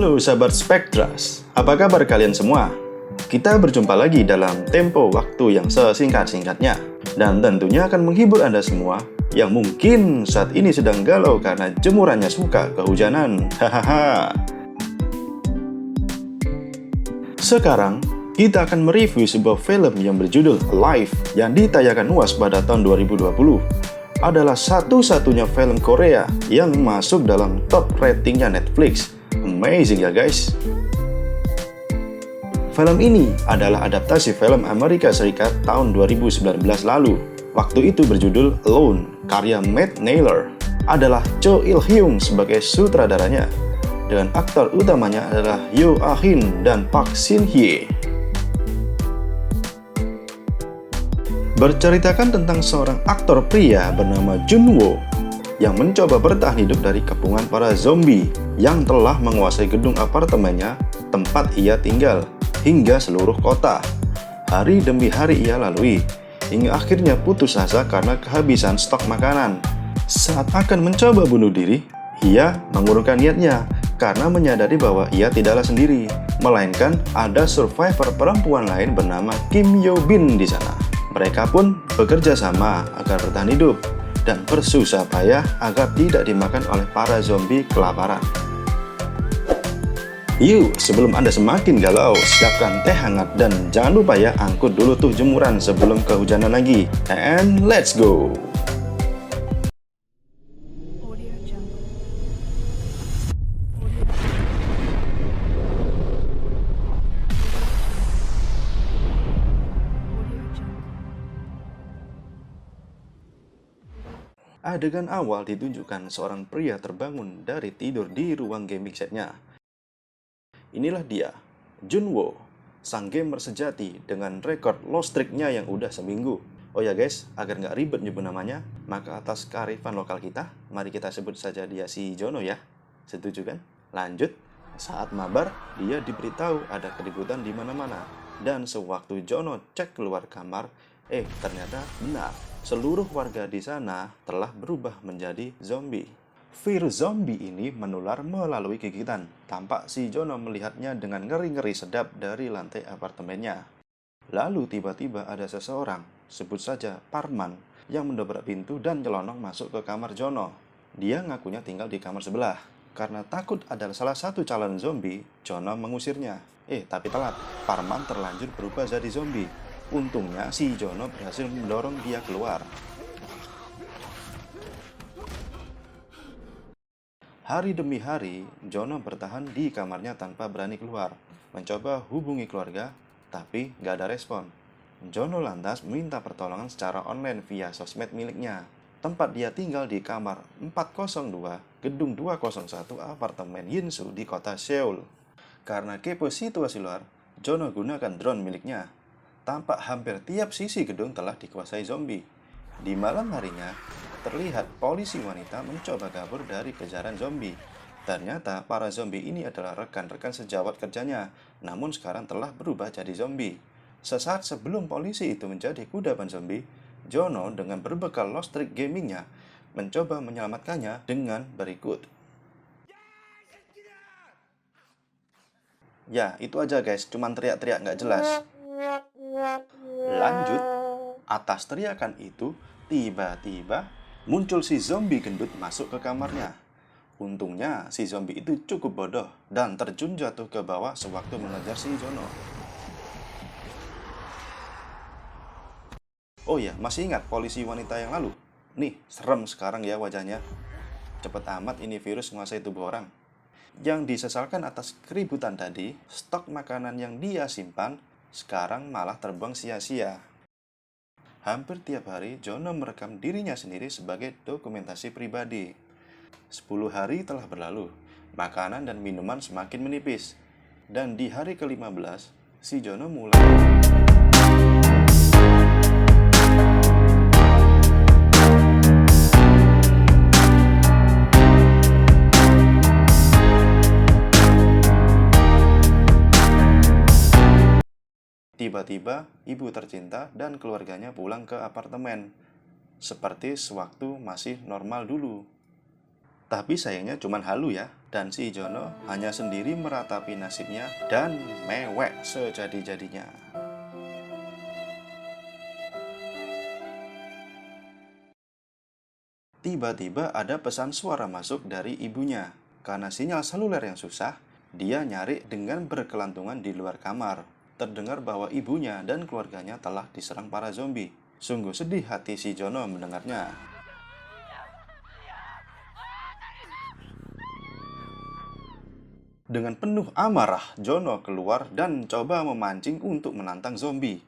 Halo sahabat Spektras, apa kabar kalian semua? Kita berjumpa lagi dalam tempo waktu yang sesingkat-singkatnya. Dan tentunya akan menghibur Anda semua yang mungkin saat ini sedang galau karena jemurannya suka kehujanan. Hahaha. Sekarang, kita akan mereview sebuah film yang berjudul Alive yang ditayangkan UAS pada tahun 2020. Adalah satu-satunya film Korea yang masuk dalam top ratingnya Netflix. Amazing ya guys. Film ini adalah adaptasi film Amerika Serikat tahun 2019 lalu. Waktu itu berjudul Alone, karya Matt Naylor. Adalah Cho Il-hyung sebagai sutradaranya. Dan aktor utamanya adalah Yoo Ah-in dan Park Shin-hye. Berceritakan tentang seorang aktor pria bernama Junwo yang mencoba bertahan hidup dari kepungan para zombie yang telah menguasai gedung apartemennya tempat ia tinggal hingga seluruh kota. Hari demi hari ia lalui, hingga akhirnya putus asa karena kehabisan stok makanan. Saat akan mencoba bunuh diri, ia mengurungkan niatnya karena menyadari bahwa ia tidaklah sendiri, melainkan ada survivor perempuan lain bernama Kim Yo Bin di sana. Mereka pun bekerja sama agar bertahan hidup dan bersusah payah agar tidak dimakan oleh para zombie kelaparan. Yuk, sebelum Anda semakin galau, siapkan teh hangat dan jangan lupa ya, angkut dulu tuh jemuran sebelum kehujanan lagi. And let's go! Adegan awal ditunjukkan seorang pria terbangun dari tidur di ruang gaming setnya. Inilah dia, Junwo, sang gamer sejati dengan rekor lost streak-nya yang udah seminggu. Oh ya guys, agar nggak ribet nyebut namanya, maka atas kearifan lokal kita, mari kita sebut saja dia si Jono ya. Setuju kan? Lanjut, saat mabar, dia diberitahu ada keributan di mana-mana. Dan sewaktu Jono cek keluar kamar, ternyata benar. Seluruh warga di sana telah berubah menjadi zombie. Virus zombie ini menular melalui gigitan. Tampak si Jono melihatnya dengan ngeri-ngeri sedap dari lantai apartemennya. Lalu tiba-tiba ada seseorang, sebut saja Parman, yang mendobrak pintu dan nyelonong masuk ke kamar Jono. Dia ngakunya tinggal di kamar sebelah. Karena takut ada salah satu calon zombie, Jono mengusirnya. Tapi telat. Parman terlanjur berubah jadi zombie. Untungnya si Jono berhasil mendorong dia keluar. Hari demi hari, Jono bertahan di kamarnya tanpa berani keluar. Mencoba hubungi keluarga, tapi gak ada respon. Jono lantas minta pertolongan secara online via sosmed miliknya. Tempat dia tinggal di kamar 402, gedung 201 apartemen Yinsu di kota Seoul. Karena kepo situasi luar, Jono gunakan drone miliknya. Tampak hampir tiap sisi gedung telah dikuasai zombie. Di malam harinya, terlihat polisi wanita mencoba kabur dari kejaran zombie. Ternyata para zombie ini adalah rekan-rekan sejawat kerjanya, namun sekarang telah berubah jadi zombie. Sesaat sebelum polisi itu menjadi kudapan zombie, Jono dengan berbekal lost streak gamingnya mencoba menyelamatkannya dengan berikut. Ya, itu aja guys, cuman teriak-teriak nggak jelas. Lanjut, atas teriakan itu, tiba-tiba muncul si zombie gendut masuk ke kamarnya. Untungnya, si zombie itu cukup bodoh dan terjun jatuh ke bawah sewaktu mengejar si Jono. Oh ya, masih ingat polisi wanita yang lalu? Nih, serem sekarang ya wajahnya. Cepet amat ini virus menguasai tubuh orang. Yang disesalkan atas keributan tadi, stok makanan yang dia simpan sekarang malah terbuang sia-sia. Hampir tiap hari, Jono merekam dirinya sendiri sebagai dokumentasi pribadi. 10 hari telah berlalu, makanan dan minuman semakin menipis. Dan di hari ke-15, si Jono mulai... Tiba-tiba, ibu tercinta dan keluarganya pulang ke apartemen, seperti sewaktu masih normal dulu. Tapi sayangnya cuman halu ya, dan si Jono hanya sendiri meratapi nasibnya dan mewek sejadi-jadinya. Tiba-tiba ada pesan suara masuk dari ibunya. Karena sinyal seluler yang susah, dia nyari dengan berkelantungan di luar kamar. Terdengar bahwa ibunya dan keluarganya telah diserang para zombie. Sungguh sedih hati si Jono mendengarnya. Dengan penuh amarah, Jono keluar dan coba memancing untuk menantang zombie.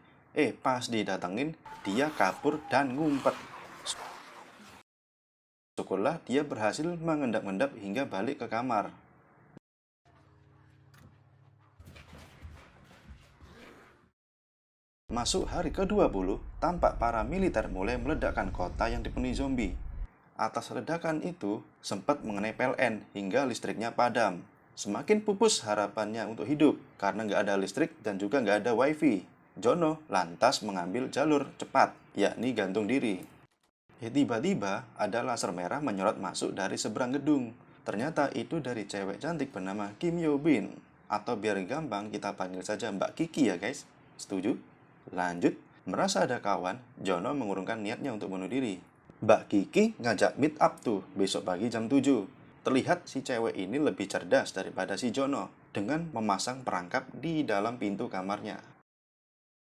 Pas didatengin, dia kabur dan ngumpet. Syukurlah dia berhasil mengendap-endap hingga balik ke kamar. Masuk hari ke-20, tampak para militer mulai meledakkan kota yang dipenuhi zombie. Atas ledakan itu, sempat mengenai PLN hingga listriknya padam. Semakin pupus harapannya untuk hidup, karena nggak ada listrik dan juga nggak ada wifi. Jono lantas mengambil jalur cepat, yakni gantung diri. Tiba-tiba ada laser merah menyorot masuk dari seberang gedung. Ternyata itu dari cewek cantik bernama Kim Yo Bin. Atau biar gampang kita panggil saja Mbak Kiki ya guys. Setuju? Lanjut, merasa ada kawan, Jono mengurungkan niatnya untuk bunuh diri. Mbak Kiki ngajak meet up tuh besok pagi jam 7. Terlihat si cewek ini lebih cerdas daripada si Jono dengan memasang perangkap di dalam pintu kamarnya.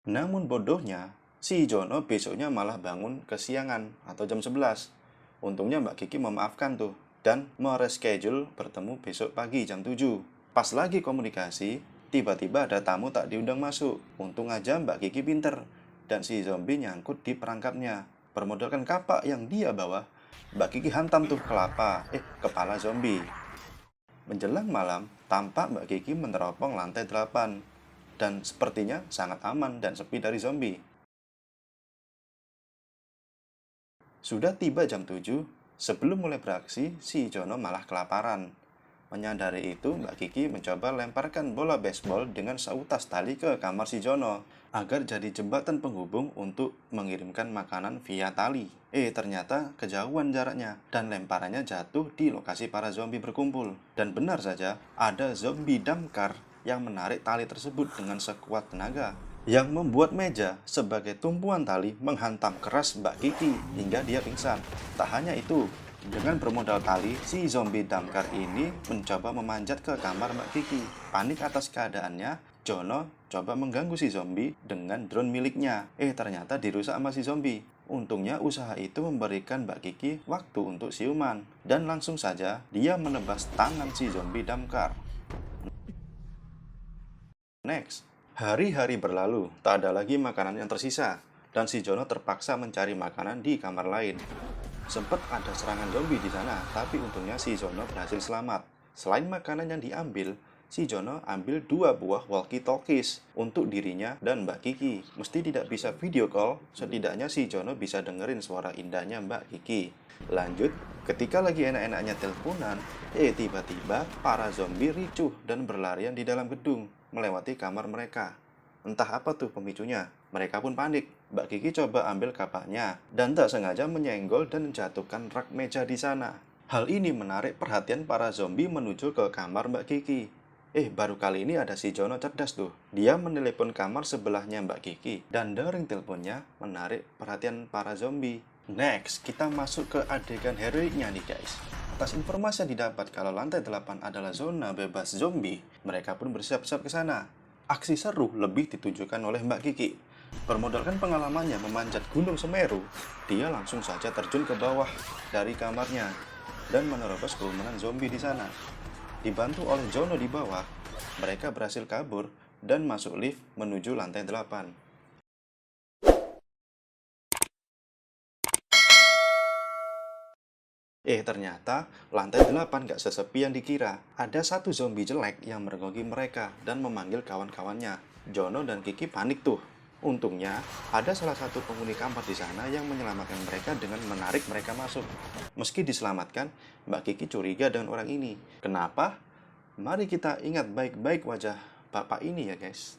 Namun bodohnya, si Jono besoknya malah bangun kesiangan atau jam 11. Untungnya Mbak Kiki memaafkan tuh dan mereschedule bertemu besok pagi jam 7. Pas lagi komunikasi, tiba-tiba ada tamu tak diundang masuk. Untung aja Mbak Kiki pinter dan si zombie nyangkut di perangkapnya. Bermodalkan kapak yang dia bawa, Mbak Kiki hantam tuh kepala zombie. Menjelang malam, tampak Mbak Kiki meneropong lantai 8 dan sepertinya sangat aman dan sepi dari zombie. Sudah tiba jam 7, sebelum mulai beraksi, si Jono malah kelaparan. Menyadari itu, Mbak Kiki mencoba lemparkan bola baseball dengan seutas tali ke kamar si Jono agar jadi jembatan penghubung untuk mengirimkan makanan via tali. Ternyata kejauhan jaraknya dan lemparannya jatuh di lokasi para zombie berkumpul. Dan benar saja, ada zombie damkar yang menarik tali tersebut dengan sekuat tenaga, yang membuat meja sebagai tumpuan tali menghantam keras Mbak Kiki hingga dia pingsan. Tak hanya itu, dengan bermodal tali, si zombie damkar ini mencoba memanjat ke kamar Mbak Kiki. Panik atas keadaannya, Jono coba mengganggu si zombie dengan drone miliknya. Ternyata dirusak sama si zombie. Untungnya usaha itu memberikan Mbak Kiki waktu untuk siuman. Dan langsung saja dia menebas tangan si zombie damkar. Next, hari-hari berlalu, tak ada lagi makanan yang tersisa. Dan si Jono terpaksa mencari makanan di kamar lain. Sempat ada serangan zombie di sana, tapi untungnya si Jono berhasil selamat. Selain makanan yang diambil, si Jono ambil 2 buah walkie-talkies untuk dirinya dan Mbak Kiki. Mesti tidak bisa video call, setidaknya si Jono bisa dengerin suara indahnya Mbak Kiki. Lanjut, ketika lagi enak-enaknya teleponan, tiba-tiba para zombie ricuh dan berlarian di dalam gedung, melewati kamar mereka. Entah apa tuh pemicunya, mereka pun panik. Mbak Kiki coba ambil kapaknya dan tak sengaja menyenggol dan menjatuhkan rak meja di sana. Hal ini menarik perhatian para zombie menuju ke kamar Mbak Kiki. Baru kali ini ada si Jono cerdas tuh. Dia menelepon kamar sebelahnya Mbak Kiki dan dering teleponnya menarik perhatian para zombie. Next, kita masuk ke adegan heroiknya nih guys. Atas informasi yang didapat kalau lantai 8 adalah zona bebas zombie, mereka pun bersiap-siap ke sana. Aksi seru lebih ditujukan oleh Mbak Kiki. Bermodalkan pengalamannya memanjat Gunung Semeru, dia langsung saja terjun ke bawah dari kamarnya dan menerobos kerumunan zombie di sana. Dibantu oleh Jono di bawah, mereka berhasil kabur dan masuk lift menuju lantai 8. Ternyata lantai 8 gak sesepi yang dikira. Ada satu zombie jelek yang mergoki mereka dan memanggil kawan-kawannya. Jono dan Kiki panik tuh. Untungnya, ada salah satu penghuni kamar di sana yang menyelamatkan mereka dengan menarik mereka masuk. Meski diselamatkan, Mbak Kiki curiga dengan orang ini. Kenapa? Mari kita ingat baik-baik wajah bapak ini ya guys.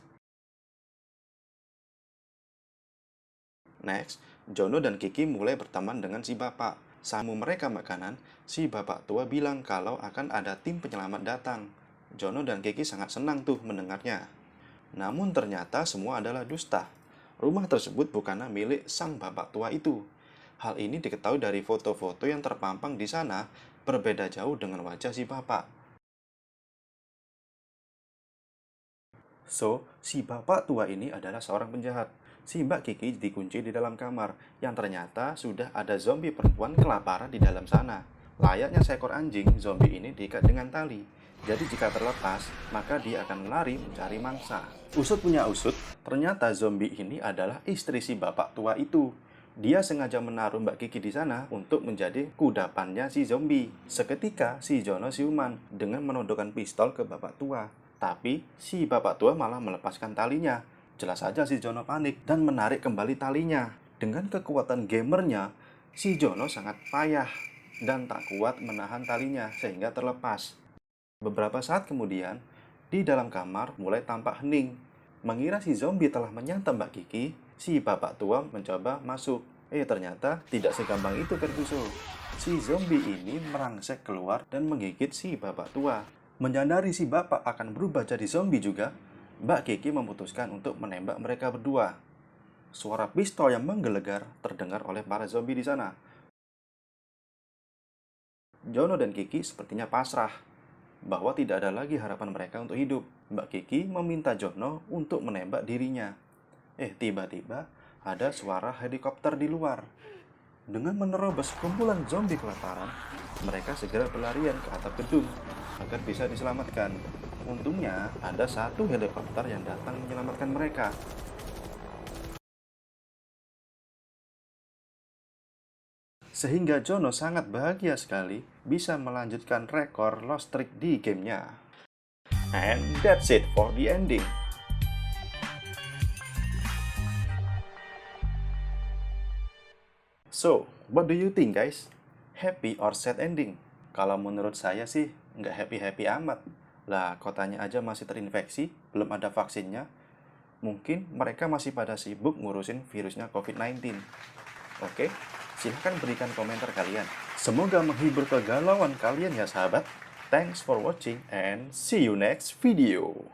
Next, Jono dan Kiki mulai berteman dengan si bapak. Samu mereka makanan, si bapak tua bilang kalau akan ada tim penyelamat datang. Jono dan Kiki sangat senang tuh mendengarnya. Namun ternyata semua adalah dusta. Rumah tersebut bukanlah milik sang bapak tua itu. Hal ini diketahui dari foto-foto yang terpampang di sana berbeda jauh dengan wajah si bapak. So, si bapak tua ini adalah seorang penjahat. Si Mbak Kiki dikunci di dalam kamar, yang ternyata sudah ada zombie perempuan kelaparan di dalam sana. Layaknya seekor anjing, zombie ini diikat dengan tali. Jadi jika terlepas, maka dia akan lari mencari mangsa. Usut punya usut, ternyata zombie ini adalah istri si bapak tua itu. Dia sengaja menaruh Mbak Kiki di sana untuk menjadi kudapannya si zombie. Seketika, si Jono siuman dengan menodongkan pistol ke bapak tua. Tapi, si bapak tua malah melepaskan talinya. Jelas saja si Jono panik dan menarik kembali talinya. Dengan kekuatan gamernya, si Jono sangat payah dan tak kuat menahan talinya sehingga terlepas. Beberapa saat kemudian, di dalam kamar mulai tampak hening. Mengira si zombie telah menyantap Mbak Kiki, si bapak tua mencoba masuk. Ternyata tidak segampang itu Ferguso. Si zombie ini merangsek keluar dan menggigit si bapak tua. Menyadari si bapak akan berubah jadi zombie juga, Mbak Kiki memutuskan untuk menembak mereka berdua. Suara pistol yang menggelegar terdengar oleh para zombie di sana. Jono dan Kiki sepertinya pasrah bahwa tidak ada lagi harapan mereka untuk hidup. Mbak Kiki meminta Jono untuk menembak dirinya. Tiba-tiba ada suara helikopter di luar. Dengan menerobos kumpulan zombie kelaparan, mereka segera berlarian ke atap gedung agar bisa diselamatkan. Untungnya ada satu helikopter yang datang menyelamatkan mereka. Sehingga Jono sangat bahagia sekali bisa melanjutkan rekor lost streak di gamenya. And that's it for the ending. So, what do you think guys? Happy or sad ending? Kalau menurut saya sih, nggak happy-happy amat. Lah, kotanya aja masih terinfeksi, belum ada vaksinnya. Mungkin mereka masih pada sibuk ngurusin virusnya COVID-19. Oke, silahkan berikan komentar kalian. Semoga menghibur kegalauan kalian ya sahabat. Thanks for watching and see you next video.